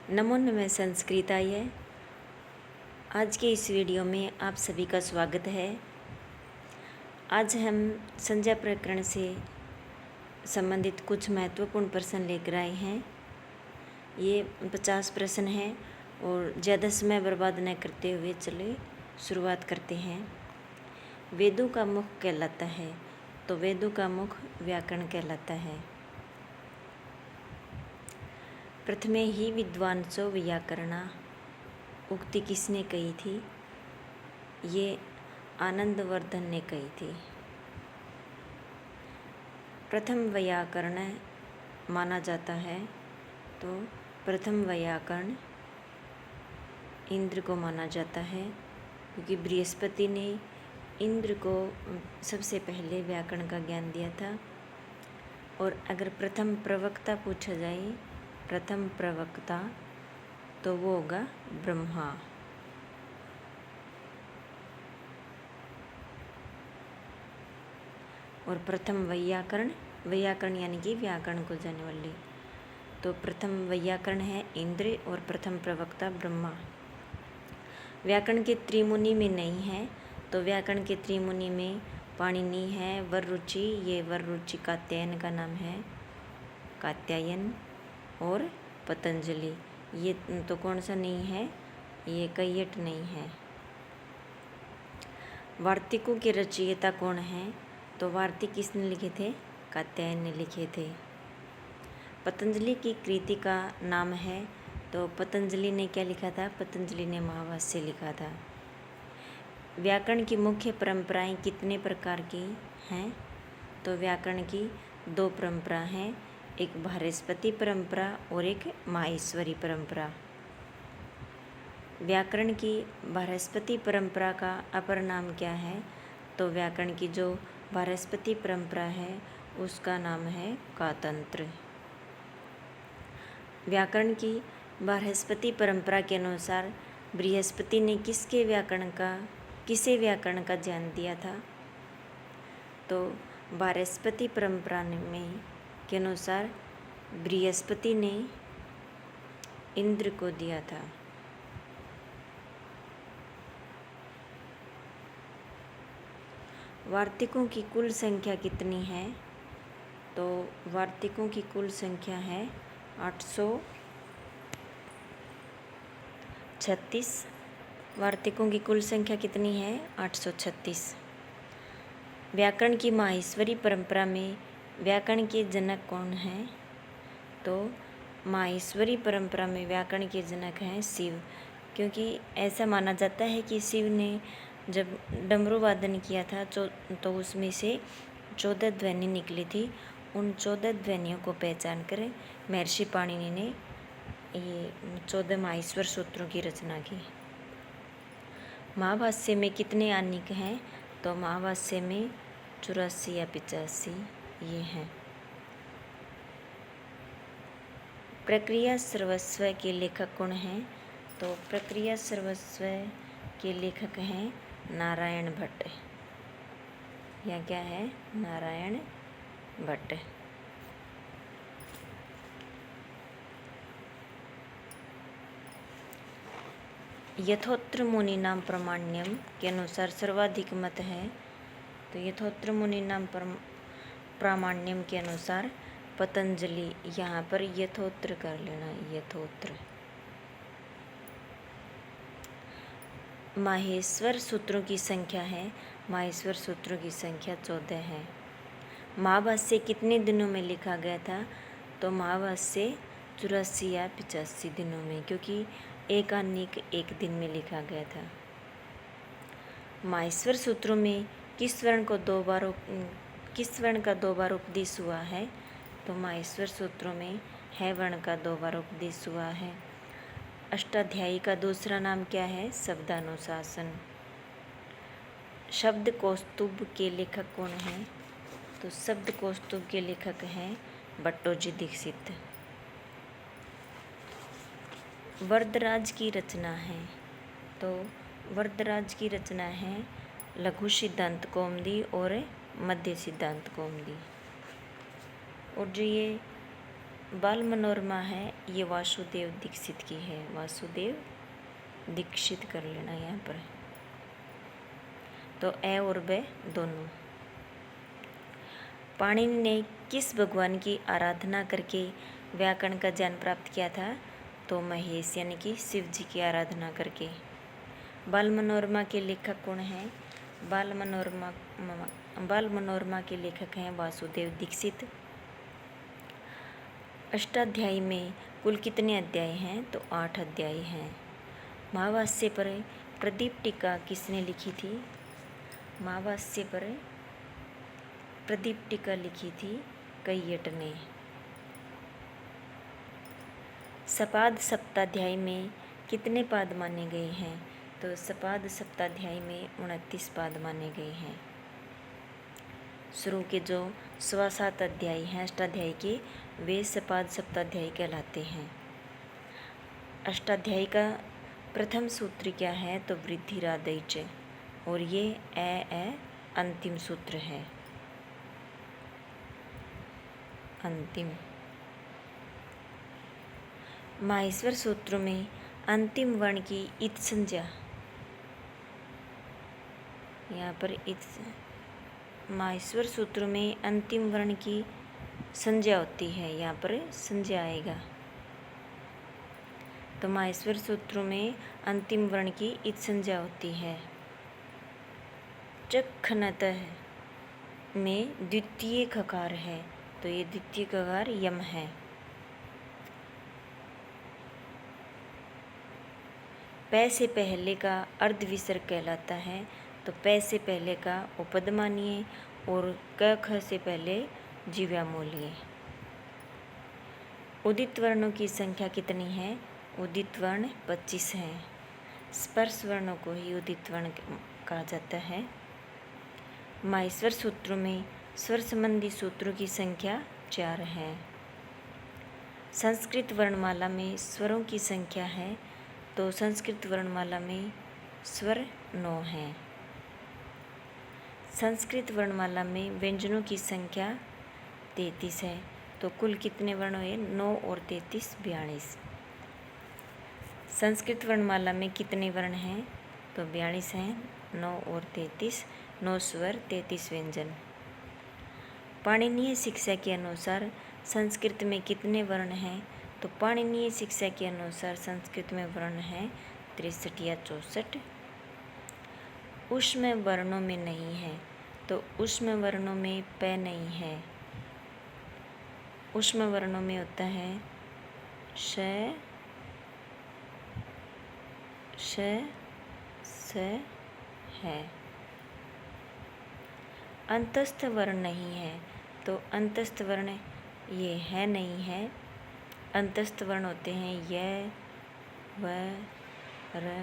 नमो नमः संस्कृताय। आज के इस वीडियो में आप सभी का स्वागत है। आज हम संज्ञा प्रकरण से संबंधित कुछ महत्वपूर्ण प्रश्न लेकर आए हैं। ये 50 प्रश्न हैं और ज़्यादा समय बर्बाद न करते हुए चले शुरुआत करते हैं। वेदों का मुख कहलाता है, तो वेदों का मुख व्याकरण कहलाता है। प्रथमे ही विद्वांसो व्याकरणा उक्ति किसने कही थी? ये आनंदवर्धन ने कही थी। प्रथम व्याकरण माना जाता है, तो प्रथम व्याकरण इंद्र को माना जाता है, क्योंकि बृहस्पति ने इंद्र को सबसे पहले व्याकरण का ज्ञान दिया था। और अगर प्रथम प्रवक्ता पूछा जाए, प्रथम प्रवक्ता, तो वो होगा ब्रह्मा। और प्रथम व्याकरण, व्याकरण यानी कि व्याकरण को जानने वाले, तो प्रथम व्याकरण है इंद्र और प्रथम प्रवक्ता ब्रह्मा। व्याकरण के त्रिमुनि में नहीं है, तो व्याकरण के त्रिमुनि में पाणिनि है, वररुचि, ये वररुचि कात्यायन का नाम है, कात्यायन, और पतंजलि। ये तो कौन सा नहीं है, ये कैयट नहीं है। वार्तिकों के रचयिता कौन है? तो वार्तिक किसने लिखे थे? कात्यायन ने लिखे थे। पतंजलि की कृति का नाम है, तो पतंजलि ने क्या लिखा था? पतंजलि ने महाभाष्य लिखा था। व्याकरण की मुख्य परंपराएं कितने प्रकार की हैं? तो व्याकरण की दो परंपरा हैं, एक बृहस्पति परंपरा और एक माहेश्वरी परंपरा। व्याकरण की बृहस्पति परंपरा का अपर नाम क्या है? तो व्याकरण की जो बृहस्पति परंपरा है उसका नाम है कातंत्र। व्याकरण की बृहस्पति परंपरा के अनुसार बृहस्पति ने किसे व्याकरण का ज्ञान दिया था? तो बृहस्पति परंपरा में के अनुसार बृहस्पति ने इंद्र को दिया था। वार्तिकों की कुल संख्या कितनी है? तो वार्तिकों की कुल संख्या है 836। वार्तिकों की कुल संख्या कितनी है? 836। व्याकरण की माहेश्वरी परंपरा में व्याकरण के जनक कौन हैं? तो माहेश्वरी परंपरा में व्याकरण के जनक हैं शिव, क्योंकि ऐसा माना जाता है कि शिव ने जब डमरू वादन किया था तो उसमें से 14 ध्वनि निकली थी। उन 14 ध्वनियों को पहचान कर महर्षि पाणिनि ने ये 14 माहेश्वर सूत्रों की रचना की। महाभाष्य में कितने आनिक हैं? तो महाभाष्य में 84 या 85 ये हैं। प्रक्रिया सर्वस्व के लेखक कौन हैं? तो प्रक्रिया सर्वस्व के लेखक हैं नारायण भट्ट। या क्या है? नारायण भट्ट। यथोत्र मुनि नाम प्रामाण्यम के अनुसार सर्वाधिक मत है, तो यथोत्र मुनि नाम प्रामाण्यम के अनुसार पतंजलि, यहाँ पर यथोत्र कर लेना, यथोत्र। माहेश्वर सूत्रों की संख्या है, माहेश्वर सूत्रों की संख्या 14 है। महाभाष्य कितने दिनों में लिखा गया था? तो महाभाष्य 84 या 85 दिनों में, क्योंकि एक आनिक एक दिन में लिखा गया था। माहेश्वर सूत्रों में किस वर्ण का 2 बार उपदेश हुआ है? तो माहेश्वर सूत्रों में है वर्ण का 2 बार उपदेश हुआ है। अष्टाध्यायी का दूसरा नाम क्या है? शब्दानुशासन। शब्द कौस्तुभ के लेखक कौन हैं? तो शब्द कौस्तुभ के लेखक हैं भट्टोजी दीक्षित। वरदराज की रचना है, तो वरदराज की रचना है लघु सिद्धांत कौमुदी और मध्य सिद्धांत कौमुदी। और जो ये बाल मनोरमा है ये वासुदेव दीक्षित की है, वासुदेव दीक्षित कर लेना यहाँ पर। तो ए और बे दोनों। पाणिनि ने किस भगवान की आराधना करके व्याकरण का ज्ञान प्राप्त किया था? तो महेश यानी कि शिव जी की आराधना करके। बाल मनोरमा के लेखक कौन हैं? बाल मनोरमा के लेखक हैं वासुदेव दीक्षित। अष्टाध्यायी में कुल कितने अध्याय हैं? तो 8 अध्याय हैं। महाभाष्य पर प्रदीप टीका किसने लिखी थी? महाभाष्य पर प्रदीप टीका लिखी थी कैयट ने। सपाद सप्ताध्याय में कितने पाद माने गए हैं? तो सपाद सप्ताध्याय में 29 पाद माने गए हैं। शुरू के जो 7 अध्याय हैं अष्टाध्यायी के, वे सपाद सप्ताध्यायी कहलाते हैं। अष्टाध्यायी का प्रथम सूत्र क्या है? तो वृद्धिरादय च, और ये ए अंतिम सूत्र है। अंतिम। माहेश्वर सूत्र में अंतिम वर्ण की इत संज्ञा, यहाँ पर इत, माहेश्वर सूत्र में अंतिम वर्ण की संज्ञा होती है, यहाँ पर संज्ञा आएगा। तो माहेश्वर सूत्र में अंतिम वर्ण की इत संज्ञा होती है। चखनतः में द्वितीय खकार है, तो ये द्वितीय खकार यम है। पै से पहले का अर्ध विसर्ग कहलाता है, तो पै से पहले का उपपद मानिए और क ख से पहले जीव्या मोलिए। उदित वर्णों की संख्या कितनी है? उदित वर्ण 25 हैं। स्पर्श वर्णों को ही उदित वर्ण कहा जाता है। माहेश्वर सूत्रों में स्वर संबंधी सूत्रों की संख्या 4 है। संस्कृत वर्णमाला में स्वरों की संख्या है, तो संस्कृत वर्णमाला में स्वर 9 हैं। संस्कृत वर्णमाला में व्यंजनों की संख्या 33 है, तो कुल कितने वर्ण हुए? 9 और 33 42। संस्कृत वर्णमाला में कितने वर्ण हैं? तो 42 हैं। 9 और 33, 9 स्वर 33 व्यंजन। पाणिनीय शिक्षा के अनुसार संस्कृत में कितने वर्ण हैं? तो पाणिनीय शिक्षा के अनुसार संस्कृत में वर्ण हैं 63 या 64। ऊष्म वर्णों में नहीं है, तो ऊष्म वर्णों में प नहीं है। ऊष्म वर्णों में होता है श, स है। अंतस्थ वर्ण नहीं है, तो अंतस्थ वर्ण ये है नहीं है। अंतस्थ वर्ण होते हैं य, व, र,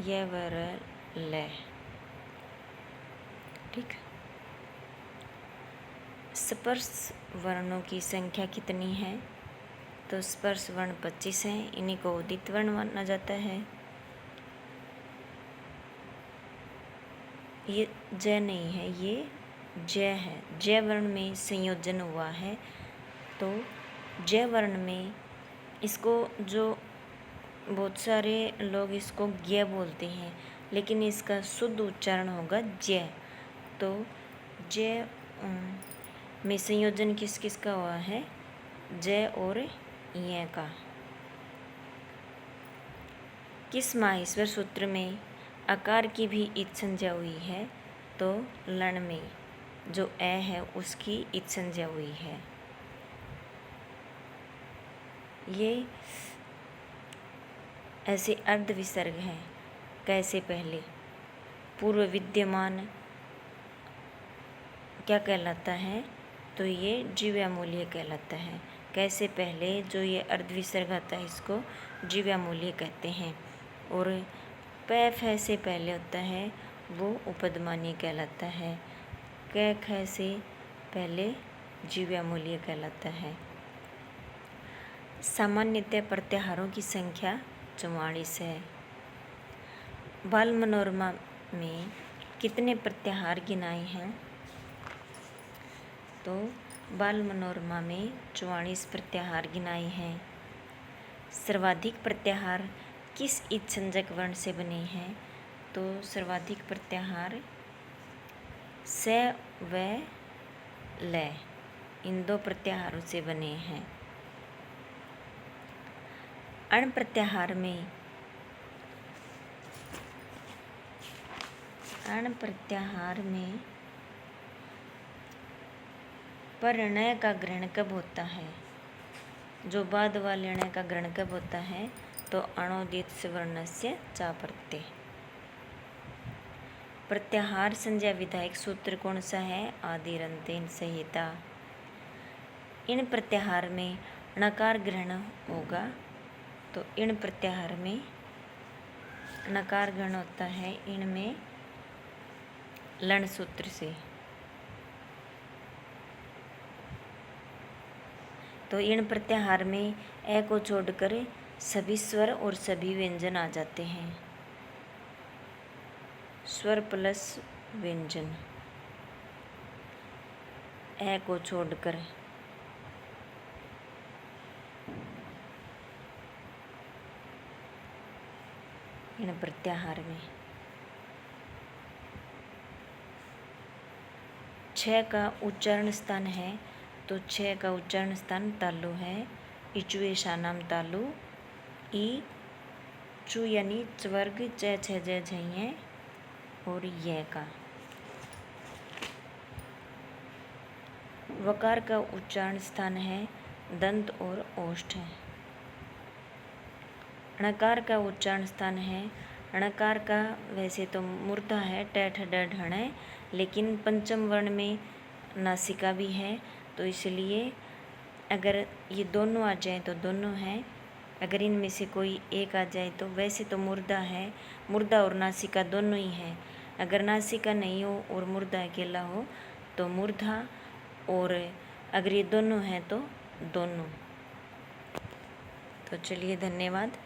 य, व, र, ल। ठीक। स्पर्श वर्णों की संख्या कितनी है? तो स्पर्श वर्ण 25 हैं। इन्हीं को उदित वर्ण माना जाता है। ये ज नहीं है, ये ज है। ज वर्ण में संयोजन हुआ है, तो ज वर्ण में इसको जो बहुत सारे लोग इसको ज्ञ बोलते हैं, लेकिन इसका शुद्ध उच्चारण होगा ज। तो ज में संयोजन किस किस का हुआ है? ज और य का। किस माहेश्वर सूत्र में आकार की भी इत संज्ञा हुई है? तो लण में जो ए है उसकी इत संज्ञा हुई है। ये ऐसे अर्ध विसर्ग हैं। कैसे? पहले पूर्व विद्यमान क्या कहलाता है? तो ये जीव्यामूल्य कहलाता है। कैसे? पहले जो ये अर्ध विसर्ग आता है इसको जीव्यामूल्य कहते हैं, और प फ से पहले होता है वो उपदमानीय कहलाता है। क ख से पहले जीव्यामूल्य कहलाता है। सामान्यतः प्रत्याहारों की संख्या 44 है। बाल मनोरमा में कितने प्रत्याहार गिनाए हैं? तो बाल मनोरमा में 44 प्रत्याहार गिनाए हैं। सर्वाधिक प्रत्याहार किस इत्संजक वर्ण से बने हैं? तो सर्वाधिक प्रत्याहार स व ल, इन दो प्रत्याहारों से बने हैं। अण प्रत्याहार में पर का ग्रहण कब होता है? जो बाद वाले ण का ग्रहण कब होता है? तो अणोदित वर्णस्य चा प्रत्यय। प्रत्याहार संज्ञा विधायक सूत्र कौन सा है? आदिरंतेन संहिता। इन प्रत्याहार में णकार ग्रहण होगा, तो इन प्रत्याहार में नकार ग्रहण होता है इनमें लण सूत्र से। तो इन प्रत्याहार में ए को छोड़कर सभी स्वर और सभी व्यंजन आ जाते हैं। स्वर प्लस व्यंजन, ए को छोड़कर। इन प्रत्याहार में 6 का उच्चारण स्थान है, तो 6 का उच्चारण स्थान तालु है। इचुए शानाम तालु, ई चु यानी चवर्ग च छ ज झइये और ये का। वकार का उच्चारण स्थान है दंत और ओष्ठ है। णकार का उच्चारण स्थान है, णकार का वैसे तो मूर्धा है, टैठ ड ढण है, लेकिन पंचम वर्ण में नासिका भी है, तो इसलिए अगर ये दोनों आ जाए तो दोनों हैं। अगर इनमें से कोई एक आ जाए तो वैसे तो मूर्धा है, मूर्धा और नासिका दोनों ही है। अगर नासिका नहीं हो और मूर्धा अकेला हो तो मूर्धा, और अगर ये दोनों हैं तो दोनों। तो चलिए, धन्यवाद।